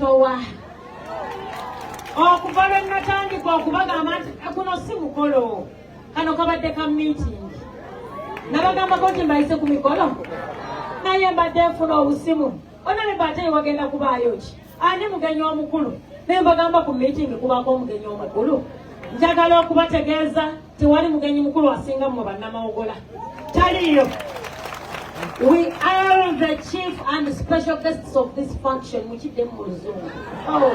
Towa. Okuva lwe natandika okubagamba nti kuno si mukolo. Kano kabadde ka meeting. Nabagambako nti mbayise ku mikolo. Naye mbadde nfuna obusimu. Onale bate wagenda kubaayo ki? Ani mugenyi omukulu? Ne mbagamba ku meeting kubako omugenyi omukulu. Njagala okubategeeza tewali mugenyi mukulu asinga mu bannamawogola. Taliyo. We are the chief and special guests of this function. Muchide muzungu. Oh.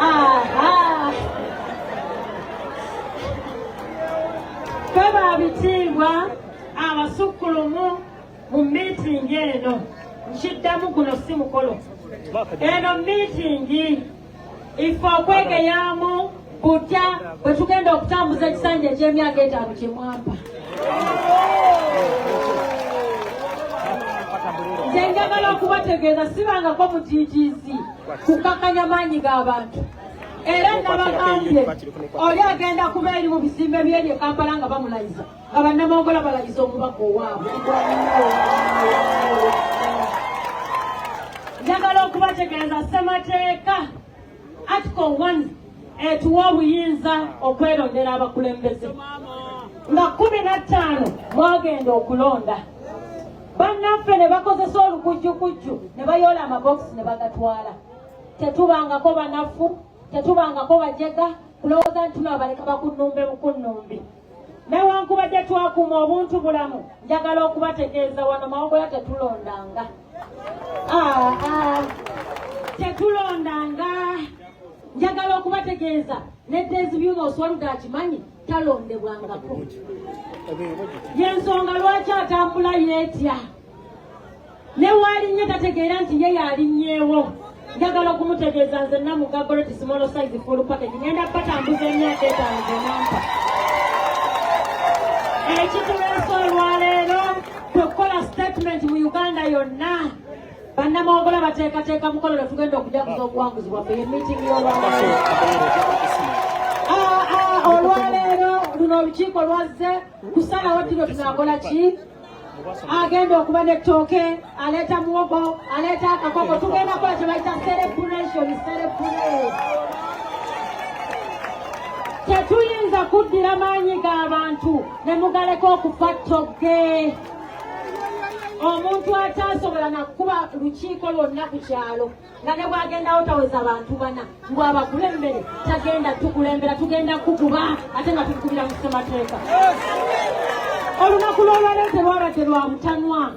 Aha. Kweba abitiibwa abasukulumu mu meeting eno. Nchiddamu kuno si mukolo. Eno meeting ifo okwegeyamu butya bwe tugenda okutambuza ekisanja eky'emyaka 5 kimwampa. Nze njagala okubategeeza sibangako mutiitiizi kukakanya maanyi g'abantu. Era nabagambye oli agenda kuba eri mu bizimbe byeri e Kampala nga bamulayiza nga bannamawogola balayiza omubaka owaabwe. Njagala okubategeeza ssemateeka Article 1 etuwa obuyinza okwerondera abakulembeze. Nga 15 mwagenda okulonda. Bannaffe ne bakozesa olukujjukujju ne bayoola amabokisi ne bagatwala. Tetubangako banafu, tetubangako bajega, kulowooza nti tunabaleka bakunnumbe bukunnumbi. Newankubadde twakuuma obuntu bulamu, njagala okubategeeza wano mawogola tetulondanga. Tetulondanga. Njagala okubategeeza ne Daisy Byuma Oswaluga akimanyi talondebwangako. Yensonga lwaki atambula yeetya. Ne waalinnye tategeera nti ye yalinnyeewo. Njagala okumutegeeza nze Namugagoleti small size full package ngenda batambuza emyaka 5 nampa. Ekituleese olwaleero tukola statement mu Uganda yonna. Bannamawogola bateekateeka mukolo lwe tugenda okujaguza obuwanguzi bwaffe ye meeting y'olwaleero. Olwaleero luno olukiiko lwazze kusalawo dino tunakola ki? Agenda okuba n'ettooke, aleeta muwogo, aleeta akakogo, tugenda kola kye bayita celebration. Tetuyinza kuddira maanyi g'abantu ne mugaleka okufa ttogge. Omuntu atasobola nakuba lukiiko lwonna ku kyalo nga ne bw'agendawo taweza abantu bana bw'abakulembere tagenda tukulembera tugenda kukuba ate nga tukubira mu ssemateeka. Olunaku lw'olwaleero terwabadde lwa mutanwa.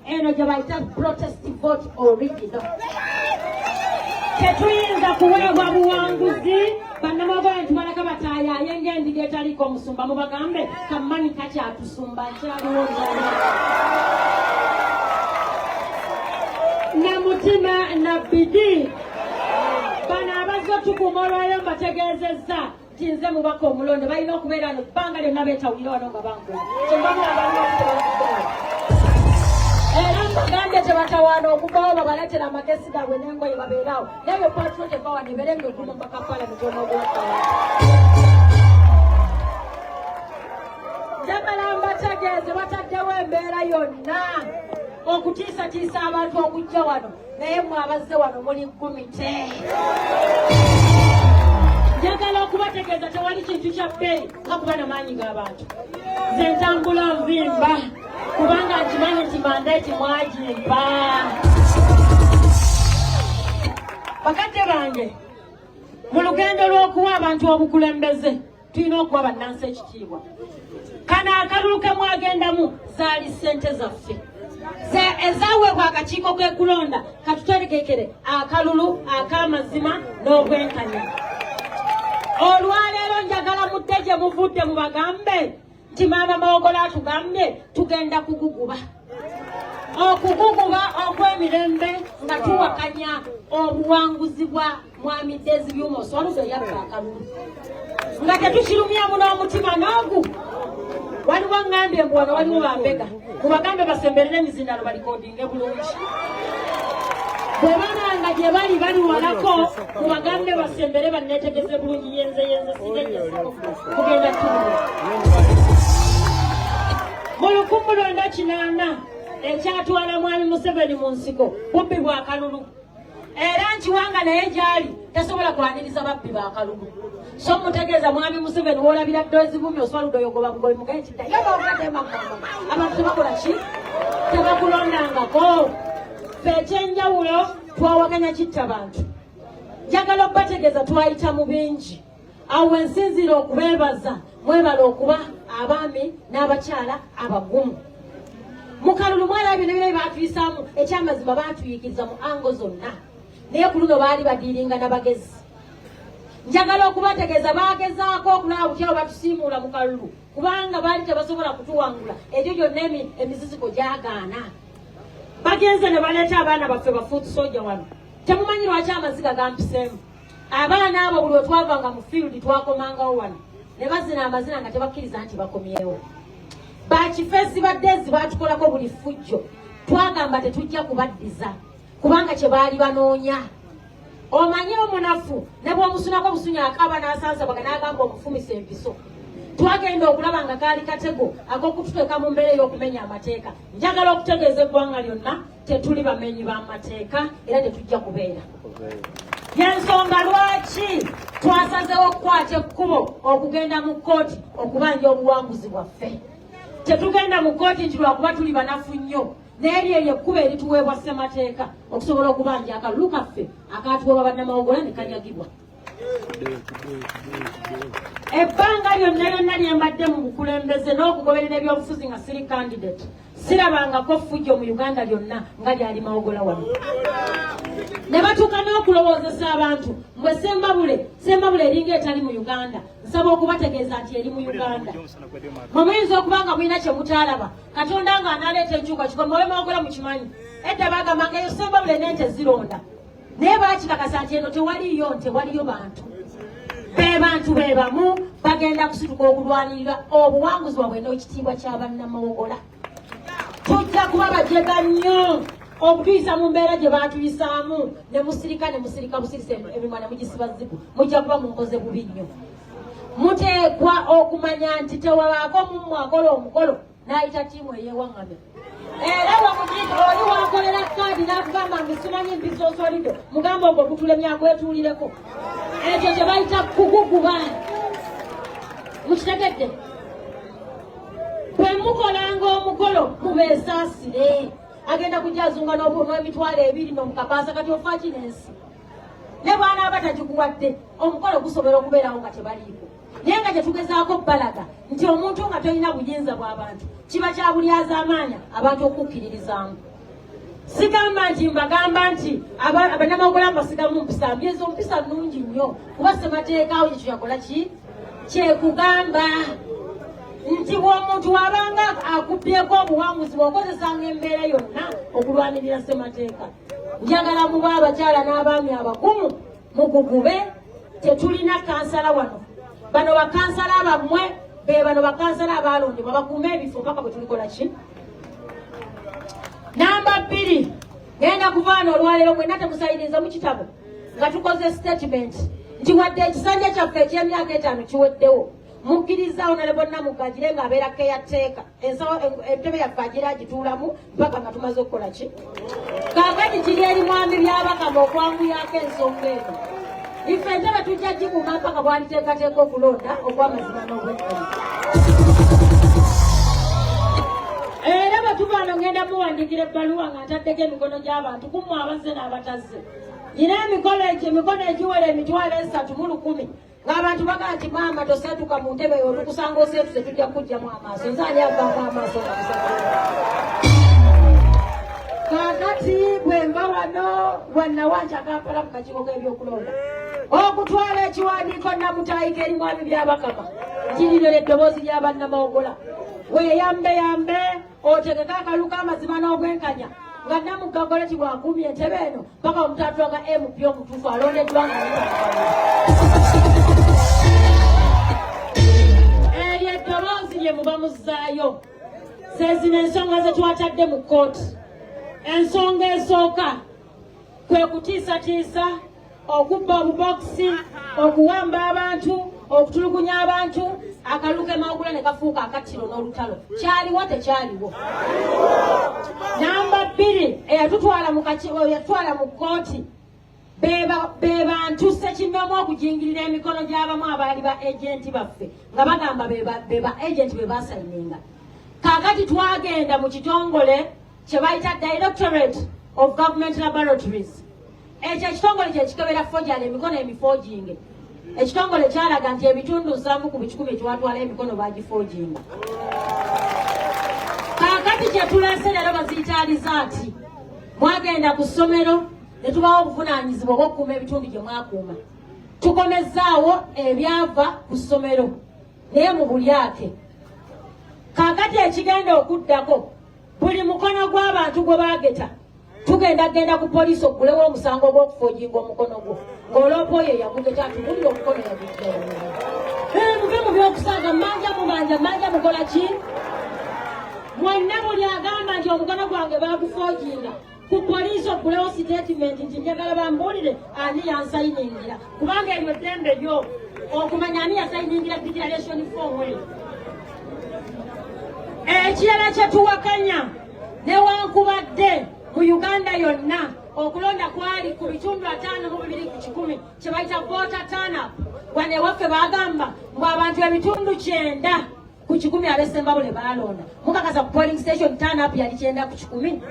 Eno gye bayita protest vote original. Tetuyinza kuweebwa buwanguzi bannamawogola nti baleka bataayaye ng'endiga etaliiko omusumba mubagambe kammani kakyatusumba nkyaliwo na mutima na bidii. Bano abazze otukuuma olwayo mbategeezezza nti nze mubaka omulonde balina okubeera no bbanga lyonna beetawulira wano nga bangula era mbagambye tebatawaana okuvawo babaletera amagesi gaabwe n'engoye babeerawo nebyo patro tebawa nibeere ng'eguma mpaka palamenti omwogulakawa. Njagala mbategeeze bataddewo embeera yonna okutiisatiisa abantu okujja wano naye mwe abazze wano muli 10. Njagala okubategeeza tewali kintu kya bbeeyi nga kuba n'amaanyi g'abantu. Nze ntambula nvimba kubanga nkimanyi nti mandaati mwagimpa. Bakadde bange mu lugendo lw'okuwa abantu obukulembeze tulina okuwa bannansi ekitiibwa. Kano akalulu ke mwagendamu zaali ssente zaffe ezaweebwa akakiiko k'ekulonda katuterekekere akalulu ak'amazima n'obwenkanya. Olwaleero njagala mudde gye muvudde mubagambe nti maama mawogola atugambye tugenda kuguguba. Okuguguba okw'emirembe nga tuwakanya obuwanguzi bwa mwami Daisy Byuma Oswaluga yabba akalulu. Nga tetukirumyamu n'omutima n'ogu. Waliwo ngambye mbu wano waliwo bambega. Mubagambe basemberere emizindalo balikodinge bulungi. Bwe balanga gye bali walako mubagambe basembere banneetegeze bulungi yenze sigenye kugenda tuli. Mu 1998 ekyatwala mwami Museveni mu nsiko bubbi bwa kalulu era nkiwanga naye gyali tasobola kwaniriza babbi b'akalulu. So mutegeeza mwami Museveni w'olabira ddoozi bumi oswaludo yogoba bugoyi mugaye kidda yo bavugadde makamba abantu tebakola ki tebakulondangako. Ffe ekyenjawulo twawaganya kitta bantu. Njagala okubategeeza twayita mu bingi. Awo ensinzira okubeebaza mwebala okuba abaami n'abakyala abagumu. Mu kalulu mwalabye nebyo baatuyisaamu ekyamazima baatuyigiriza mu ango zonna. Naye ku luno baali badiiringa n'abagezi. Njagala okubategeeza baagezaako okulaba butyawo batusiimuula mu kalulu kubanga baali tebasobola kutuwangula ebyo byonna emiziziko gyagaana. Bagenze ne baleeta abaana baffe bafuuti soja wano. Temumanyi lwaki amaziga gampiseemu. Abaana abo buli otwavanga mu field twakomangawo wano ne bazina amazina nga tebakkiriza nti bakomyewo. Bakifeesi baddezi baatukolako buli fujjo. Twagamba tetujja kubaddiza kubanga kye baali banoonya. Omanyi omunafu ne bw'omusunako obusunya akaaba n'asansabaga n'agamba omufumisa empiso. Twagenda okulaba nga kaali katego ak'okututeeka mu mbeera ey'okumenya amateeka. Njagala okutegeeza eggwanga lyonna tetuli bamenyi b'amateeka era tetujja kubeera. Y'ensonga lwaki twasazeewo okukwata ekkubo okugenda mu kkooti okubanja obuwanguzi bwaffe. Tetugenda mu kkooti nti lwakuba tuli banafu nnyo. Naye eryo ekkubo erituweebwa ssemateeka okusobola okubanja akalulu kaffe akaatuweebwa bannamawogola ne kanyagibwa. Ebbanga lyonna lye mbadde mu bukulembeze n'okugoberera ebyobufuzi nga siri candidate sirabangako ffujjo mu Uganda lyonna nga lyali mawogola wano. Ne batuuka n'okulowoozesa abantu mbwe Sembabule eringa etali mu Uganda. Nsaba okubategeeza nti eri mu Uganda. Mumuyinza okuba nga mulina kye mutaalaba Katonda nga analeeta enkyukakyuka mube mawogola mukimanyi. Edda bagambanga eyo Sembabule n'ente zironda. Naye baakikakasa nti eno tewaliyo nte waliyo bantu. Be bantu be bamu bagenda kusituka okulwanirira obuwanguzi bwabwe n'ekitiibwa kya bannamawogola. Tujja kuba bajega nnyo okutuyisa mu mbeera gye baatuyisaamu ne musirika busirisa emimwa ne mugisiba zibu. Mujja kuba munkoze bubi nnyo. Muteekwa okumanya nti tewabaako mummwe akola omukolo n'ayita ttiimu eyeewaŋŋamye. Era oli wakolera kaadi n'akugamba ngisimanyi mbisosolidde mugamba ogwo gutulemya gwetuulireko. Ekyo kye bayita kuguguba. Mukitegedde? Bwe mukolanga omukolo mubeesaasire. Agenda kujazunga n'emitwalo 2 n'omukapaasa kati ofa kinensi. Ne bw'anaaba tagikuwadde omukolo gusobola okubeerawo nga tebaliiko. Naye nga tetugezaako balaga nti omuntu nga tolina buyinza bw'abantu kiba kya buli azaamaanya abantu okukkiririzaamu. Sigamba nti mbagamba nti abannamawogola mbasigamu mpisa. Mbyezo mpisa nnungi nnyo kuba ssemateekaawo ekyo yakola ki kyekugamba nti bw'omuntu wabanga akubyeko obuwanguzi bw'okozesanga embeera yonna okulwanirira ssemateeka. Njagala muba abakyala n'abaami abagumu mugugube. Tetulina kansala wano. Bano bakansala bammwe be bano bakansala abaalondebwa bakuume ebifo mpaka bwe tulikola ki. Namba 2 genda kuvaana olwaleero mwenna temusayiriza mu kitabo nga tukoze statement nti wadde ekisanja kyaffe eky'emyaka 5 kiweddewo mukkiriza Honorable Namugajire ng'abeera keyateeka entebe yaffe agira agituulamu mpaka nga tumaze okukola ki. Kaakati kiri eri mwami byabakama okwanguyako ensonga eno. Ife entebe tujja gikuuma mpaka bwaliteekateeka okulonda okw'amazima n'obwenkanya. Era batuvaano ngenda muwandiikira ebbaluwa nga ntaddeko emikono gy'abantu kummwe abazze n'abatazze. Nina emikono egiwera emitwalo 3,100 ng'abantu bagaa nti maama tosatuka mu ntebe yo olukusanga oseetuse tujja kujjamu amaaso. Nze ani avaamu amaaso nga kusatuka. Kaakati bwe mba wano wannawanja Kampala mu kakiiko k'ebyokulonda okutwala ekiwandiiko Namutayiga eri mwami byabakama njiririra eddoboozi lya bannamawogola. Weeyambe otegeka akalu k'amazima n'obwenkanya nga Namugagole tibwakuumye entebe eno mpaka omutatwanga MP omutuufu alondeddwa nga eryo eddoboozi lye muba muzzaayo. Zezino ensonga ze twatadde mu kkooti. Ensonga esooka kwe kutiisatiisa, okubba obubokisi, okuwamba abantu, okutulugunya abantu, akalulu k'emawogula ne kafuuka akattiro n'olutalo. Kyaliwo tekyaliwo? Namba 2 eyatutwala mu kkooti beba ntuse kindomo okujingirira emikono gy'abamu abaali ba agenti baffe nga bagamba beba agenti beba sayininga. Kakati twagenda mu kitongole kye bayita Directorate of Government Laboratories. Ekyo ekitongole kye kikebera forgery emikono emiforginge. Ekitongole kyalaga nti ebitundu 7 ku 10 ekiwatwala emikono bagiforginga. Kakati kye tulese leero baziyita alizaati. Mwagenda ku ssomero ne tubawo obuvunaanyizibwa obw'okukuuma ebitundu gye mwakuuma. Tukomezzaawo ebyava ku ssomero naye mu bulyake. Kakati ekigenda okuddako buli mukono gw'abantu gwe baageta tugenda ku poliisi okulewo omusango gw'okuforginga omukono gwo ng'oloopa oyo yagugeta ati buli omukono yagugeta. Muve mu by'okusanga manja mukola ki? Mwenna buli agamba nti omukono gwange baaguforginga ku poliisi okulewo statement nti njagala bambuulire ani yansayiningira kubanga eryo ddembe lyo okumanya ani yasayiningira declaration form eyo. Ekirala kye tuwakanya newankubadde mu Uganda yonna okulonda kwali ku bitundu 5 mu 2 ku 10 kye bayita voter turn-up. Wano ewaffe bagamba ng'abantu ebitundu 9 ku 10 ab'Essembabule balonda. Mukakasa ku polling station turn-up yali 9 ku 10.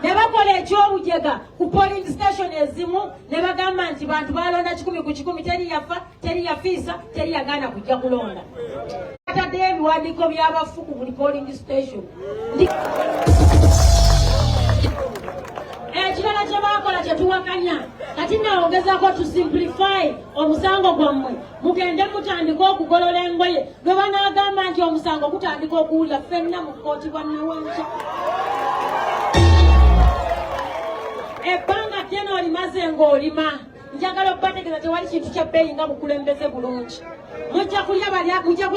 Ne bakola ekyobujega ku polling station ezimu ne bagamba nti bantu balonda 10 ku 10 teri yafa, teri yafiisa, teri yagaana kujja kulonda. Atadde ebiwandiiko by'abafu ku buli polling station. Ekirala kye bakola kye tuwakanya kati nawongezaako tu simplify omusango gwammwe mugende mutandika okugolola engoye lwe banaagamba nti omusango gutandika okuwulira ffenna mu kkooti bwannawenkya. Ebbanga ddene olimaze ng'olima njagala obbategeeza tewali kintu kya bbeeyi nga bukulembeze bulungi. Mujja kuba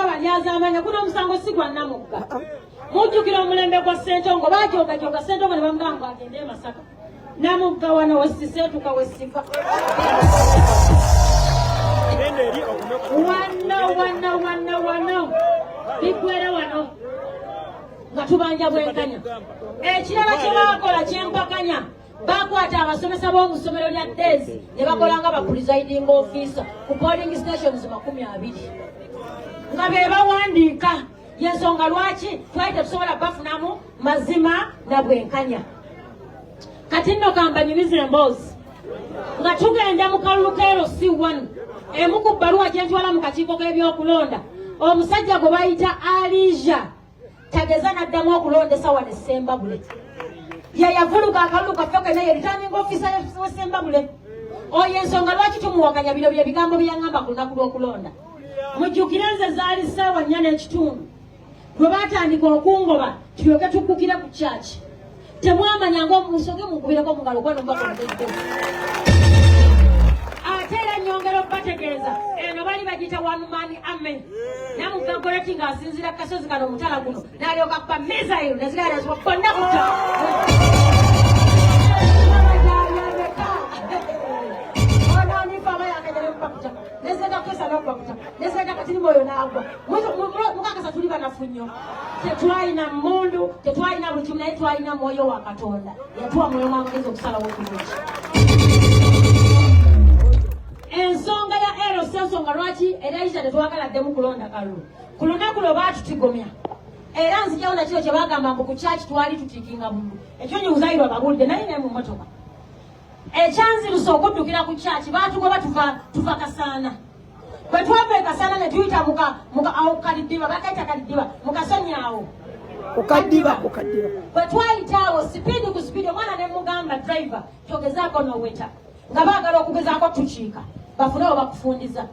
balyazaamanya guno omusango si gwa Namugga. Mujjukira omulembe gwa Ssentongo baajogajoga Ssentongo ne bamugamba agende e Masaka. Namugga wano wesiseetuka wesiva. Wano biggwera wano nga tubanja bwenkanya. Ekirala kye baakola kyempakanya bakwata abasomesa b'omusomero lya Dezi ne bakolanga ba presiding officer ku polling stations 20 nga be bawandiika yensonga lwaki twali tetusobola bafunamu mazima na bwenkanya. Kati nno kamba nyumiza emboozi nga tugenda mu kalulu ka LC1 emu ku bbaluwa gye ntwala mu kakiiko k'ebyokulonda omusajja gwe bayita Alija tageza n'addamu okulondesa wano Essembabule. Ye yavuluka akalulu kaffe kena ye returning officer w'Essembabule. Oyo ensonga lwaki tumuwakanya bino bye bigambo bye yaŋŋamba ku lunaku lw'okulonda. Mujjukire nze zaali ssaawa 4:30 lwe baatandika okungoba tulyoke tukkukire ku kyaki. Temwamanya ng'omusoge mukubireko mu ngalo kwano mbaka omugezigezi. Ate era nnyongera obbategeeza eno bali bagiyita one man army. Namugga Goreti ng'asinziira ku kasozi kano omutala guno n'alyoka kuba missile ne zigala nezibwa bonna kutta. Nesega katini moyo naagwa mukakasa tuli banafu nnyo tetwalina mmundu tetwalina buli kimu naye twalina mwoyo wa Katonda yatuwa mwoyo mwamagezi okusalawo okulungi. Ensonga ya LC ensonga lwaki Elijah tetwagaladdemu kulonda kalulu ku lunaku lwe baatutigomya era nzijawo nakiro kye bagamba mbu ku kyaki twali tutikinga bundu ekyo nyiwuzairwa babulidde naye naye mu mmotoka ekyanzirusa okuddukira ku kyaki baatugoba tuva Kasaana. Bwe twava e Kasaana ne tuyita Kadidiba bakaita Kadidiba mukasonyawo Kadidiba. Bwe twayitaawo sipiidi ku sipiidi omwana ne mugamba driver togezaako noweta nga baagala okugezaako tukiika bafune we bakufundiza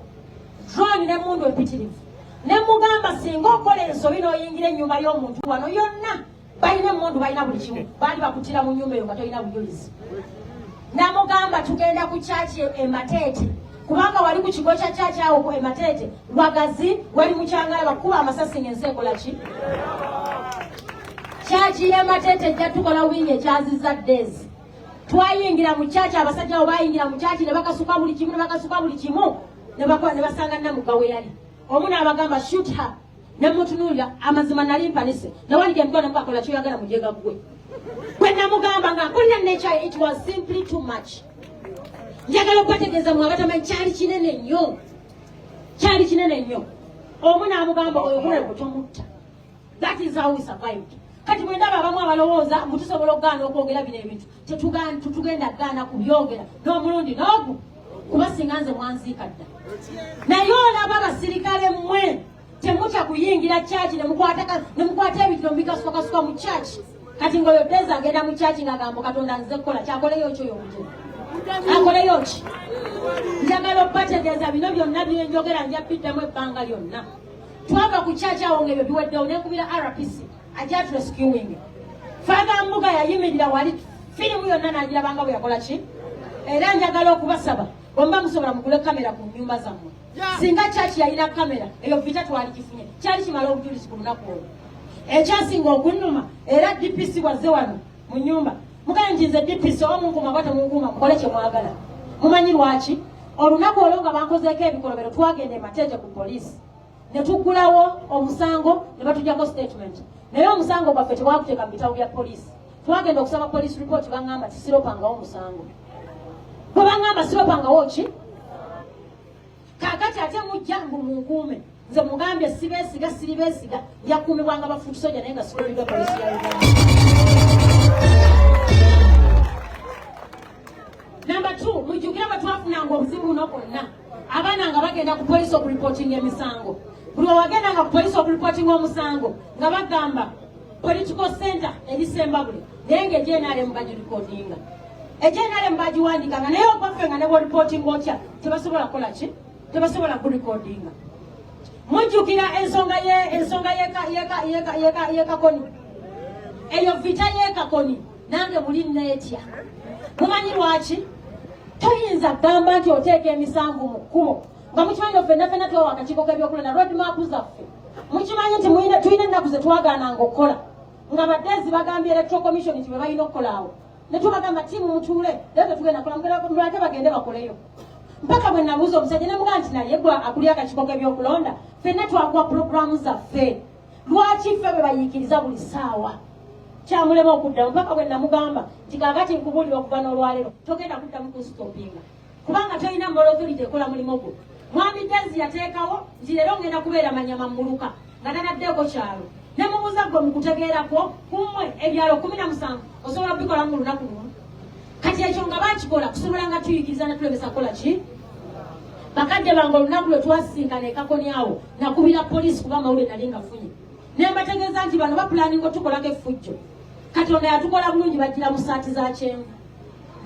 drone ne mundu empitirivu ne mugamba singa okola ensobi n'oyingira ennyumba y'omuntu wano yonna balina emmundu balina buli kimu baali bakutira mu nnyumba eyo nga tolina bujulizi. Namugamba tugenda ku kyaki e Matete kubanga wali ku kigo kya kyaki awo ku e Matete Lwagazi wali mu Kyangala bakuba amasasi ng'ensi ekola ki. Kyaki e Matete ejja tukola wingi ekyaziza Dezi. Twayingira mu kyaki abasajja abo bayingira mu kyaki ne bakasuka buli kimu ne basanga Namugga we yali. Omu n'abagamba shoot her ne mutunuulira amazima nali mpanise nawalira emikono mukakola kyoyagala mujega gwe. When Namugamba nga kulina nature it was simply too much. njagala okubategeeza mu abatamanyi kyali kinene nnyo omu n'amugamba oyo kulebo tomutta. That is how we survived. Kati bwe ndaba abamu abalowooza mbu tusobola okugaana okwogera bino ebintu tetugenda kugaana kubyogera n'omulundi n'ogu kuba singa nze mwanziika dda. Naye olaba abasirikale mmwe temutya kuyingira kyaki ne mukwata ebitiro mubikasukakasuka mu kyaki. Kati ng'oyo Dezi agenda mu kyaki ng'agamba Katonda nze kukola kyakoleyo ki oyo omugeni akoleyo ki? Njagala okubategeeza bino byonna bye njogera nja biddamu ebbanga lyonna. Twava ku kyaki awo ng'ebyo biweddewo nekubira RPC ajja rescuing. Father Mbuga yayimirira wali firimu yonna n'agirabanga bwe yakola ki? Era njagala okubasaba bomba musobola mugule kamera ku nnyumba zammwe. Singa kyaki yalina kamera eyo vita twali kifunye kyali kimala obujulizi ku lunaku olwo. Ekyasinga okunnuma era DPC wazze wano mu nnyumba mugaye ntinze DPC omunkuma bwate munkuma mukole kye mwagala. Mumanyi lwaki? Olunaku olwo nga bankozeeko ebikolobero twagenda e Mateete ku poliisi ne tuggulawo omusango ne batujjako statement. Naye omusango gwaffe tewaakuteeka mu bitabo bya poliisi. Twagenda okusaba police report bangamba tisiropangawo omusango. Bwe bangamba siropangawo ki? Kaakati ate mujja mbu munkuume. Nze mugambye sibeesiga siribeesiga yakuumibwanga bafuuti soja naye nga sikololibwa poliisi ya Uganda. Number 2, mujjukira bwe twafunanga obuzibu buno bwonna abaana nga bagenda ku poliisi okuripotinga emisango. Buli wagendanga ku poliisi okuripotinga omusango nga bagamba political center erisemba buli naye ng'ejenaalemu bagiripotinga. Ejenaalemu bagiwandikanga naye okwaffe nga ne bworipotinga otya tebasobola kukola ki? Tebasobola kurikodinga. Mujjukira ensonga y'ekakoni. Eyo vita y'ekakoni nange muli neetya. Mumanyi lwaki? Toyinza kugamba nti oteeka emisango mu kkubo nga mukimanyi ffenna twewa akakiiko k'ebyokulonda road map zaffe. Mukimanyi nti tulina ennaku ze twagaananga okukola nga baddezi bagambye electoral commission nti bwe balina okukola awo. Ne tubagamba tiimu mutuule era tetugenda kukola mulage bagende bakoleyo. Mpaka bwe nabuuza omusajja ne mugamba nti naye gwe akulira akakiiko k'ebyokulonda ffenna twakuwa pulogulaamu zaffe. Lwaki ffe bwe bayiikiriza buli ssaawa? Kyamulema okuddamu mpaka bwe namugamba nti kaakati nkubuulira okuva n'olwaleero togenda kuddamu kunstopinga kubanga tolina moral authority ekola mulimu gwo. Mwami Dezi yateekawo nti leero ngenda kubeera manyama mmuluka nga tanaddeeko kyalo. Ne mubuuza gwe mu kutegeerako kummwe ebyalo 17 osobola kubikola mu lunaku lumu. Kati ekyo nga bakikola kusobola nga tuyigiriza ne tulebesa kukola ki? Bakadde bange olunaku lwe twasisinkana ekakoni awo nakubira poliisi kuba mawulire nali ngafunye. Ne mbategeeza nti bano bapulaninga otukolako effujjo. Katonda yatukola bulungi bagira mu saati za kyenvu.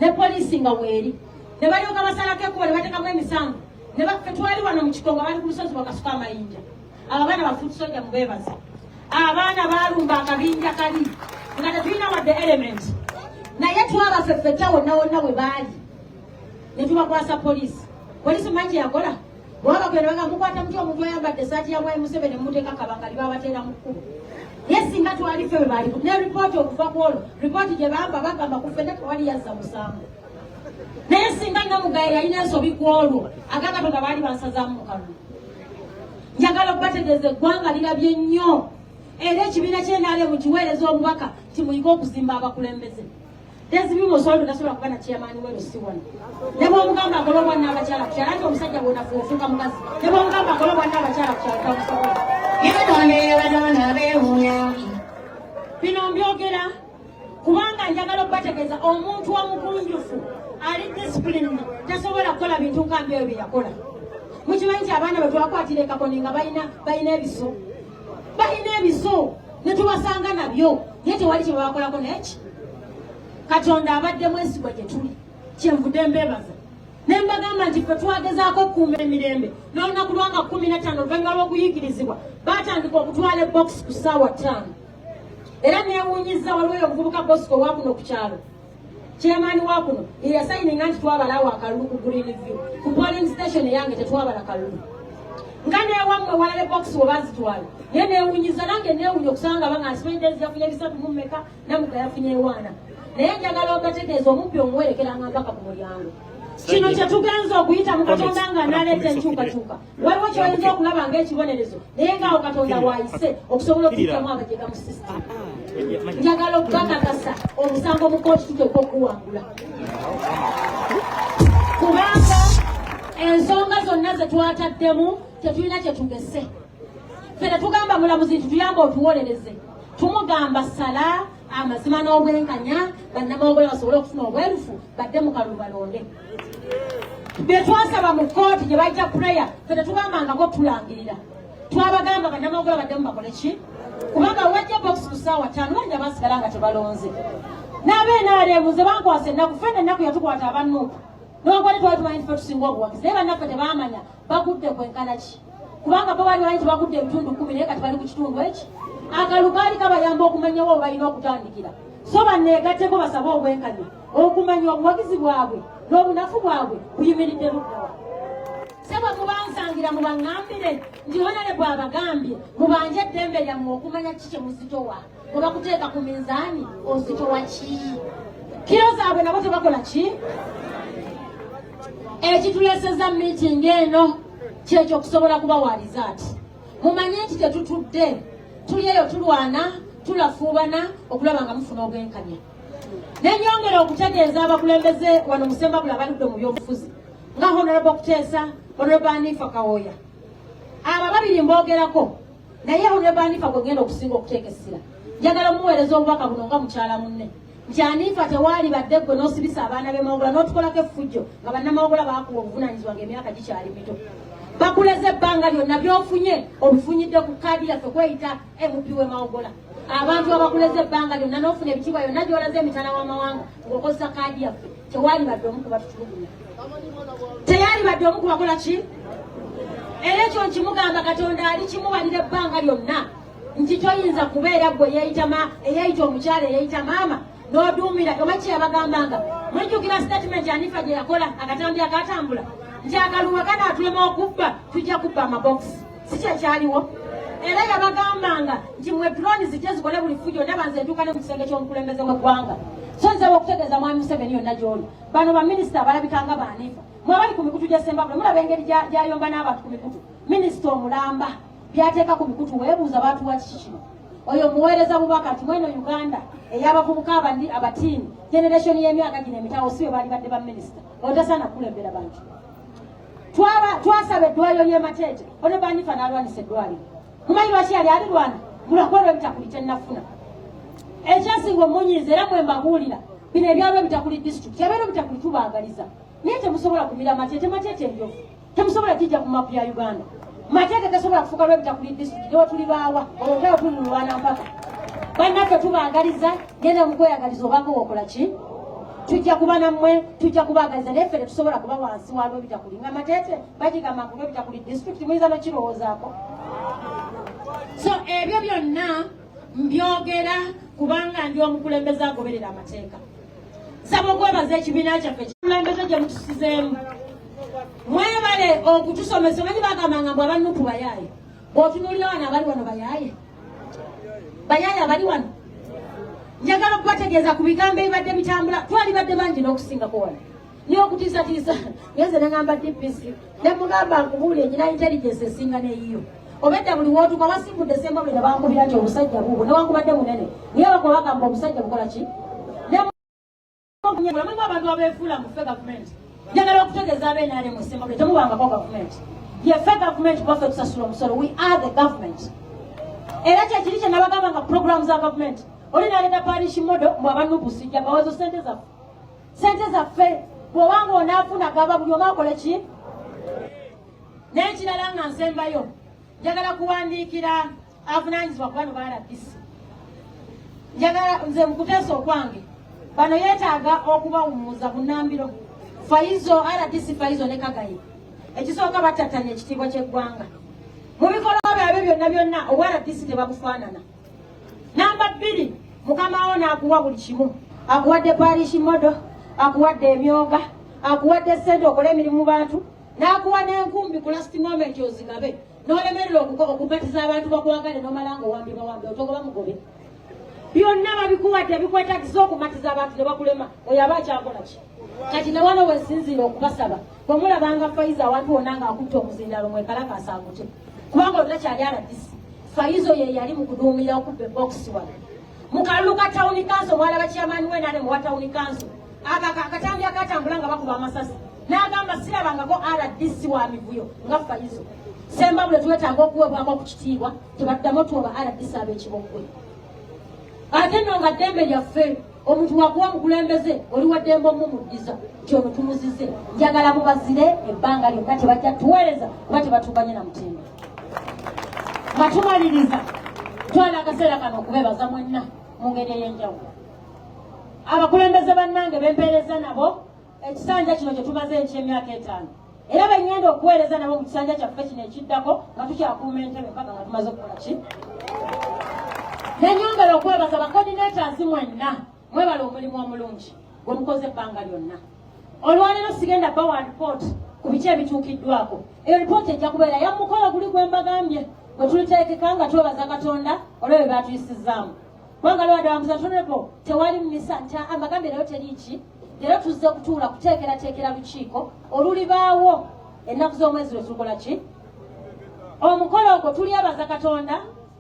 Ne poliisi nga weeri. Ne balyoka basalako ekkubo ne bateekamu emisango. Ne baffe twali wano mu kikonga bali ku lusozi bakasuka amayinja. Abo abaana bafuuti soja mubeebaza. Abaana baalumba akabinja kali nga tetulina wadde element. Naye twabafeffetta wonna wonna bwe baali. Ne tubakwasa poliisi. Poliisi mangi yakola. Bwaba kwenda baga mukwata mutyo omuntu ayambadde essaati ya Mwai Museveni muteeka kabangali babateera mu kkubo. Naye singa twali ffe bwe baali ne ripooti okuva ku olwo ripooti gye bamba bagamba ku ffenna tewali yazza musango. Naye singa Namugaye yalina ensobi ku olwo aga Katonda baali bansazaamu mu kalulu. Njagala okubategeeza eggwanga lirabye nnyo era ekibiina ky'NRM kiweereza omubaka nti muyige okuzimba abakulembeze. Dezi bimu osobola tasobola kuba na chairman wero si wano. Ne bw'omugamba akolobwa n'abakyala ku kyalo ate omusajja bw'onafuufuuka mukazi. Ne bw'omugamba akolobwa n'abakyala ku kyalo tamusobola. Bino mbyogera kubanga njagala okubategeeza omuntu omukunjufu ali disciplined tasobola kukola bintu nkambi ebyo bye yakola. Mukimanyi nti abaana bwe twakwatira ekakoni nga balina ebiso. Balina ebiso ne tubasanga nabyo naye tewali kye babakolako neki. Katonda abadde mwesigwa gye tuli kyenvudde mbeebaza. Ne mbagamba nti ffe twagezaako okukuuma emirembe n'olunaku lwanga 15 oluvannyuma lw'okuyiikirizibwa baatandika okutwala ebokisi ku ssaawa 5. Era neewuunyizza waliwo eyo omuvubuka Bosco wa kuno ku kyalo chairman wa kuno yasayininga nti twabalawo akalulu ku Greenview ku polling station eyange tetwabala kalulu nga neewammwe walala ebokisi we bazitwala naye neewuunyiza nange neewuunya okusanga banga Dezi yafunye 3 Namugaye yafunye 1. Naye njagala obategeeza omuppi omuwerekeranga mpaka ku mulyango. Kino kye tugenza okuyita mu Katonda nga n'aleeta enkyukakyuka. Waliwo ky'oyinza okulaba ng'ekibonerezo naye ng'awo Katonda waayise okusobola okuyitamu abajega mu sisitemu. Njagala okukakasa omusango mu kooti tuteekwa okuwangula. ensonga zonna ze twataddemu tetulina kye tugese. Ffe tetugamba mulamuzi tutuyamba otuwolereze. Tumugamba sala amazima n'obwenkanya bannamawogole basobole okufuna obwerufu badde mu kalulu balonde. Bye twasaba mu kkooti gye bayita prayer ffe tetugambangako tulangirira. Twabagamba bannamawogole baddemu bakole ki? Kubanga wajja box ku ssaawa 5 banja basigala nga tebalonze. N'abenaaleemu ze bankwasa ennaku ffe ennaku yatukwata abannuupu. N'ogole twali tumanyi ffe tusinga obuwagizi naye bannaffe tebaamanya bagudde kwenkana ki? Kubanga bo bali bangi bagudde ebitundu 10 naye kati bali ku kitundu eki. Akalulu kaali kabayamba okumanyawo balina okutandikira. So banneegatteko basabe obwenkanya okumanya obuwagizi bwabwe n'obunafu bwabwe buyimiridde luddawa. Sebo mubansangira mubaŋŋambire nti honale bw'abagambye mubanje eddembe lyammwe okumanya ki kye muzitowa bwe bakuteeka ku minzaani ozitowa ki? Kiro zaabwe nabo tebakola ki? Ekituleseza meeting eno kyekyo okusobola kubawaaliza ati mumanye nti tetutudde tuli eyo tulwana tulafuubana okulaba nga mufuna obwenkanya. Nenyongera okutegeeza abakulembeze wano Musembabule abaludde mu byobufuzi nga Honorable Kuteesa, Honorable Anifa Kawoya. Aba babiri mbogerako naye Honorable Anifa gwe genda okusinga okuteeka essira. Njagala mumuweereza obubaka buno nga mukyala munne nti Anifa tewaali badde gwe n'osibisa abaana b'emawogula n'otukolako effujjo nga bannamawogula baakuwa obuvunaanyizibwa ng'emyaka gikyali mito. Bakuleze ebbanga lyonna by'ofunye obifunyidde ku kaadi yaffe kweyita MP w'emawogula. Abantu abakuleze ebbanga lyonna n'ofuna ebitiibwa yonna gy'olaze emitala w'amawanga ng'okozesa kaadi yaffe tewaali badde omu ku batutulugunya. Teyaali badde omu ku bakola ki? Era ekyo nkimugamba Katonda ali kimubalira ebbanga lyonna nti toyinza kubeera gwe eyayita omukyala eyayita maama n'oduumira oba ki yabagambanga. Mujjukira statement Anifa gye yakola akatambi akatambula nti akaluwa kanaatulema okubba tujja kubba amabokisi. Si kyekyaliwo. Era yabagambanga nti mwe drone zijja zikole buli fujjo ndaba nze ntuuka ne mu kisenge ky'omukulembeze w'eggwanga. So nze okutegeeza mwami Museveni yonna gy'oli bano baminisita abalabikanga ba Anifa mwe abali ku mikutu gya Sembabule mulaba engeri gy'ayomba n'abantu ku mikutu. Minisita omulamba byateeka ku mikutu weebuuza baatuwa kiki kino. Oyo muweereza bubaka nti mweno Uganda ey'abavubuka abatiini generation y'emyaka gino emitawo si be baali badde ba minisita. Otasaana kulembera bantu. Twasaba eddwaliro ly'e Matete Honorable Anifa n'alwanisa eddwaliro. Mumanyi lwaki yali alirwana? Mulakwera ebitakuli tennafuna. Ekyasinga omunyiiza era mwe mbabuulira bino ebyalo ebitakuli disitulikiti abeera ebitakuli tubaagaliza naye temusobola kumira Matete. Matete enjovu temusobola kijja ku mapu ya Uganda. Matete tesobola kufuuka lw'ebitakuli disitulikiti newe tuli baawa olwogera tululwana mpaka. Bannaffe tubaagaliza genda mu kweyagaliza obanga okola ki? Tujja kuba nammwe tujja kubaagaliza naye ffe tetusobola kuba wansi wa lw'ebitakuli nga Matete bagigamba ku lw'ebitakuli disitulikiti muyinza n'okirowoozaako. So ebyo byonna mbyogera kubanga ndi omukulembeze agoberera amateeka. Nsaba okwebaza ekibiina kyaffe kikulembeze gye mutusizeemu. Mwebale okutusomesa omanyi bagambanga mbu abannupu bayaaye. Bw'otunuulira wano abali wano bayaaye. Bayaaye abali wano. Njagala okubategeeza ku bigambo ebibadde bitambula twali badde bangi n'okusingako wano. Niyo okutiisatiisa ngenze ne ngamba DPC ne mugamba nkubuulire nyina intelligence esinga n'eyiyo. Obedda buli wootuka wasimbudde Sembabule ne bankubira nti obusajja buubwo newankubadde munene naye bakola bagamba obusajja bukola ki? Mulimu abantu abeefuula mu ffe gavumenti. Njagala okutegeeza abenaale mu Sembabule temubangako gavumenti. Ye ffe gavumenti baffe tusasula omusolo. We are the government. Era kyekiri kye nabagamba nga program za gavumenti. Oli naleta parish modo mu abannupu sijja bawezo ssente zaffe. Ssente zaffe bw'obanga onaafuna gaba buli omu akole ki? N'ekirala nga nsembayo njagala kuwandiikira avunaanyizibwa ku bano ba RDC. Njagala nze mu kuteesa okwange bano yeetaaga okubawummuza ku Nambiro Faizo RDC Faizo ne Kagayi. Ekisooka battattanya ekitiibwa ky'eggwanga. Mu bikolwa byabwe byonna byonna obwa RDC tebabufaanana. Namba 2 mukama wo n'akuwa buli kimu. Akuwadde parish modo, akuwadde emyoga, akuwadde ssente okola emirimu mu bantu, n'akuwa n'enkumbi ku last moment ozigabe. N'olemerera okupatiza abantu bakwagale n'omala ng'owambi bawambi otogoba mugobe. Byonna babikuwadde bikwetagisa okumatiza abantu ne bakulema. Oyo aba akyakola ki? Kati ne wano wesinzira okubasaba bwe mulabanga Faizo awantu wonna ng'akutte omuzindalo mwekalakaasa akute. Kubanga olutakyali RDC. Faizo ye yali mu kuduumira okubba ebokisi wano. Mu kalulu ka tawuni kanso mwalaba chairman we nale mu wa tawuni kanso. Akatambi akatambula nga bakuba amasasi. n'agamba sirabangako RDC wa mivuyo nga Faizo semba bule tuwetanga okuwebwako ku kitiibwa tebaddamu tuwa RDC ab'ekibogwe ate nno nga ddembe lyaffe omuntu wakuwa mukulembeze oli wa ddembe omumuddiza kyono tumuzize njagala mubazire ebbanga lyonna tebajja tuweereza oba tebatuganye na mutembe nga tumaliriza twala akaseera kano okubeebaza mwenna mu ngeri ey'enjawulo abakulembeze bannange bempeereza nabo ekisanja kino kye tumaze eky'emyaka 5 era bengenda okuweereza nabo mu kisanja kyaffe kino ekiddako nga tukyakuuma entebe mpaka nga tumaze okukola ki nenyongera okwebaza bacoordinators mwenna mwebala omulimu omulungi gwe mukoze ebbanga lyonna olwaleero sigenda bawa report ku biki ebituukiddwako eyo report ejja kubeera yamukolo guli gwe mbagambye bwe tuliteekeka nga twebaza Katonda olwebyo byatuyisizaamu kubanga lwadde bamuza tonebo tewali mumisa nti amagambye nayo teriiki leero tuzze kutuula kuteekerateekera lukiiko olulibaawo ennaku z'omwezi lwe tukola ki omukolo ogwo tulyebaza Katonda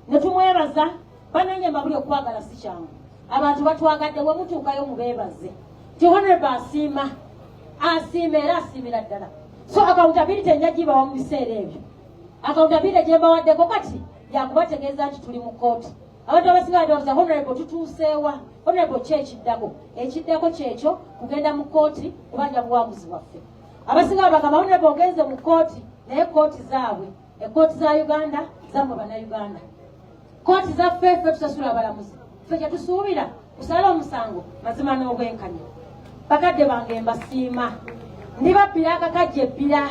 ne tumwebaza banange mbabuli okwagala si kyangu abantu batwagadde bwe mutuukayo mubeebaze ti honorable asiima era asiimira ddala so accountability enja gibawa mu biseera ebyo accountability gye mbawaddeko kati yakubategeeza nti tuli mu kooti abantu abasinga badoza honorable tutuuseewa honorable ki ekiddako kyekyo kugenda mu kooti kubanja buwanguzi bwaffe abasinga babagamba honorable ogenze mu kooti naye kooti zaabwe ekooti za Uganda zammwe bannayuganda kooti zaffe ffe tusasula abalamuzi ffe kyetusuubira kusala omusango mazima n'obwenkanya bakadde bange mbasiima ndibabbira akakajja ebbira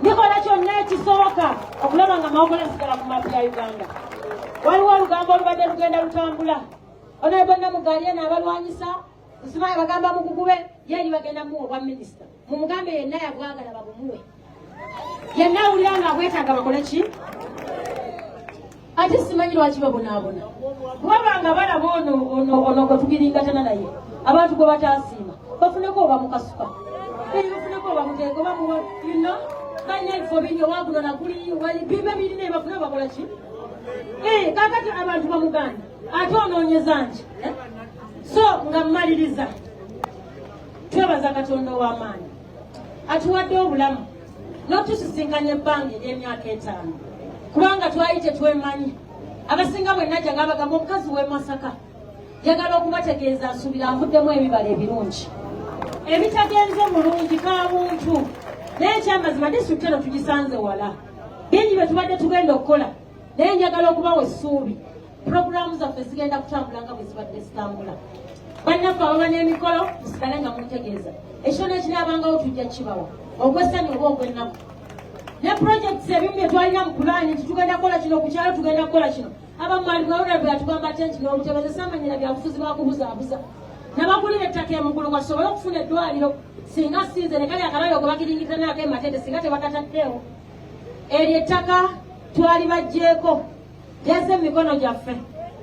nikola kyonna ekisoboka okulaba nga mawogole nsigala ku maapu ya Uganda waliwo olugambo olubadde lugenda lutambula onaye Namugaali eno abalwanyisa nsimaye bagamba mukugube yeeri bagenda muwa obwa minisita mumugambe yenna yabwagala babumuwe yenna awulira nga abwetaaga bakole ki ate simanyi lwaki babonaabona kubanga balaba ono gwe tugiringatana naye abantu gwe bataasiima bafuneko oba mukasuka bafuneko oba muteeko bamuwa yuno banya ebifo bingi owaguno naguli biba birina bafune bakola ki kakati abantu bamuganda ate onoonyeza nti so nga mmaliriza twebaza Katonda ow'amaanyi atuwadde obulamu n'otusisinkanya ebbanga ery'emyaka 5 kubanga twali tetwemanyi abasinga bwe najja nga bagamba omukazi w'e Masaka njagala okubategeeza nsuubira nvuddemu ebibala ebirungi ebitagenze mulungi kabuntu naye ekyamazima disitulikiti eno tugisanze wala bingi bye tubadde tugenda okukola naye njagala okubawa essuubi puroguramu zaffe zigenda kutambula nga bwe zibadde zitambula bannaffe ababa n'emikolo musigale nga muntegeeza ekitono ekinaabangawo tujja kibawa ogw'essanyu oba ogw'ennaku ne projects ebimu bye twalina mu pulaani nti tugenda kukola kino ku kyalo tugenda kukola kino abamwali bwe atugamba ate nti n'olutebeze amanyira byabufuzi bakubuzaabuza nabagulira ettaka emugulu nga tusobole okufuna eddwaliro singa sinze ne kali akabaliro gwe bakiringitanako ematete singa tebakataddeewo eryo ettaka twali bagjeeko lyazze mu mikono gyaffe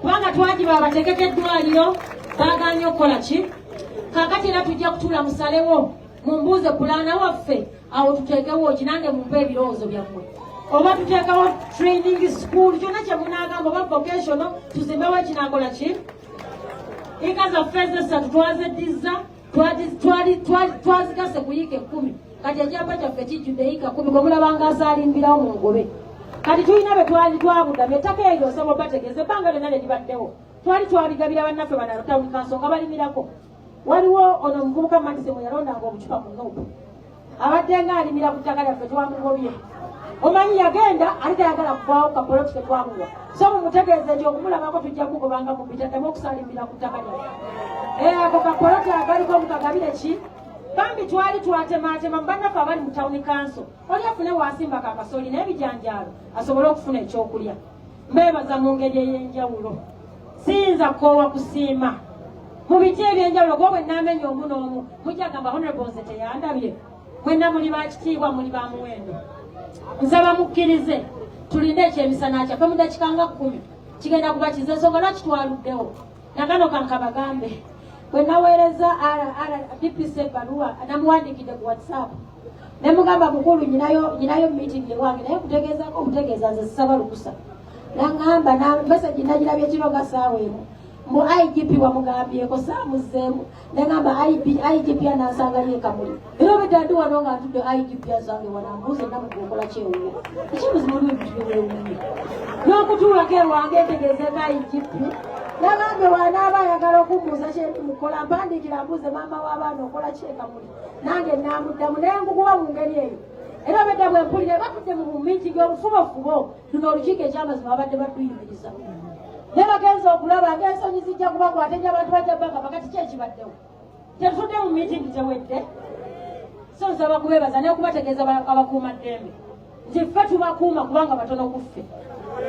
kubanga twagiba abategeka eddwaliro baaganye okukola ki kaakati era tujja kutuula musalewo mumbuuze pulaana waffe awo tuteekewo kinange mumpe ebirowoozo byammwe oba tuteekawo training school kyonna kye munaagamba oba vocational tuzimbewo ekinakola ki eka zaffe ez'essatu twazeddiza twazigase ku yiika 10 kati ekyapa kyaffe kijjudde yiika 10 gwe mulabanga azaalimbirawo mu ngobe kati tulina bwe twali twabuddamu ettaka eryo osaba obategeeza ebbanga lyonna lye libaddewo twali twabigabira bannaffe banatawuni kanso nga balimirako waliwo ono omuvubuka Madise mwe yalondanga obucupa ku Nuupu abadde nga alimira ku ttaka lyaffe twamugobye omanyi yagenda ali tayagala kuvaawo kapoloti tetwamuwa so mumutegeeze nti okumulabako tujja kugobanga mubitaddemu okusalimbira ku ttaka lyaffe ako kapoloti agaliko mukagabire ki bambi twali twatemaatema mubannaffe abali mu tawuni kanso oli afune waasimba kakasoli naye bijanjaalo asobole okufuna ekyokulya mbeebaza mu ngeri ey'enjawulo siyinza kukoowa kusiima mu biti ebyenjawulo gwe bwe nnaamenya omu n'omu mujja gamba honorable nze teyandabye mwenna muli bakitiibwa muli ba muwendo nsaba mukkirize tulinde ekyemisana kyaffe mu dakika nga 10 kigenda kuba kize ensonga lwaki twaluddewo nagano kankabagambe bwe naweereza DPC ebbaluwa namuwandiikidde ku WhatsApp ne mugamba mukulu nyinayo meeting ewange naye kutegeezako obutegeeza nze sisaba lukusa nangamba message nagirabye kiro nga ssaawa emu mu IGP wa mugambyeko saamuzeemu nengamba IGP anansanga yeekamuli era obedde ndi wano nga ntudde IGP azange wanambuuze namugokola kyewo ekibuzibu lwe bintu byewuunye n'okutuulako ewange ntegeezeeko IGP nabange wanaaba ayagala okumbuuza kyendi mukola mpandiikira mbuuze maama w'abaana okola kyekamuli nange namuddamu naye ngukuba mu ngeri eyo era obedde bwe mpulire batudde mu miitingi obufubofubo luno olukiiko ekyamazima babadde batuyimiriza ne bagenza okulaba ng'ensonyi zijja kubakwata ennyo abantu bajja bbanga bakati ki ekibaddewo tetutudde mu miitingi tewedde so nsaba kubeebaza naye okubategeeza abakuuma ddembe nti ffe tubakuuma kubanga batono ku ffe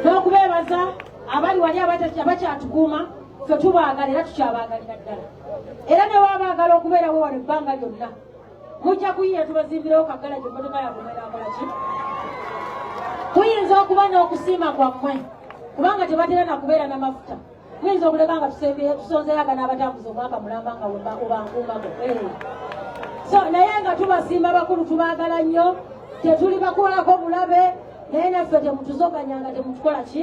n'okubeebaza abali wali abakyatukuuma ffe tubaagala era tukyabaagalira ddala era ne waabaagala okubeerawo wano ebbanga lyonna mujja kuyiye tubazimbirewo kaggala gye emmotoka yakomera akola ki kuyinza okuba n'okusiima kwammwe kubanga tebatera nakubeera n'amafuta muyinza okuleka nga tusonzeyaga n'abatambuza omwaka mulamba nga obankuumako so naye nga tubasiima bakulu tubaagala nnyo tetuli bakuwalako bulabe naye naffe temutuzoganyanga temutukola ki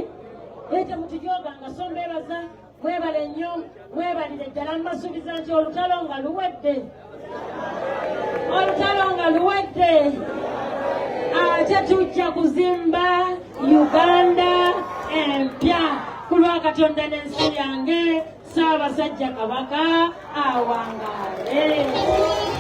naye temutujoganga so mbeebaza mwebale nnyo mwebalire ddala mbasuubiza nti olutalo nga luwedde ate tujja kuzimba Uganda empya ku lwa Katonda n'ensi yange Ssaabasajja Kabaka awangaale.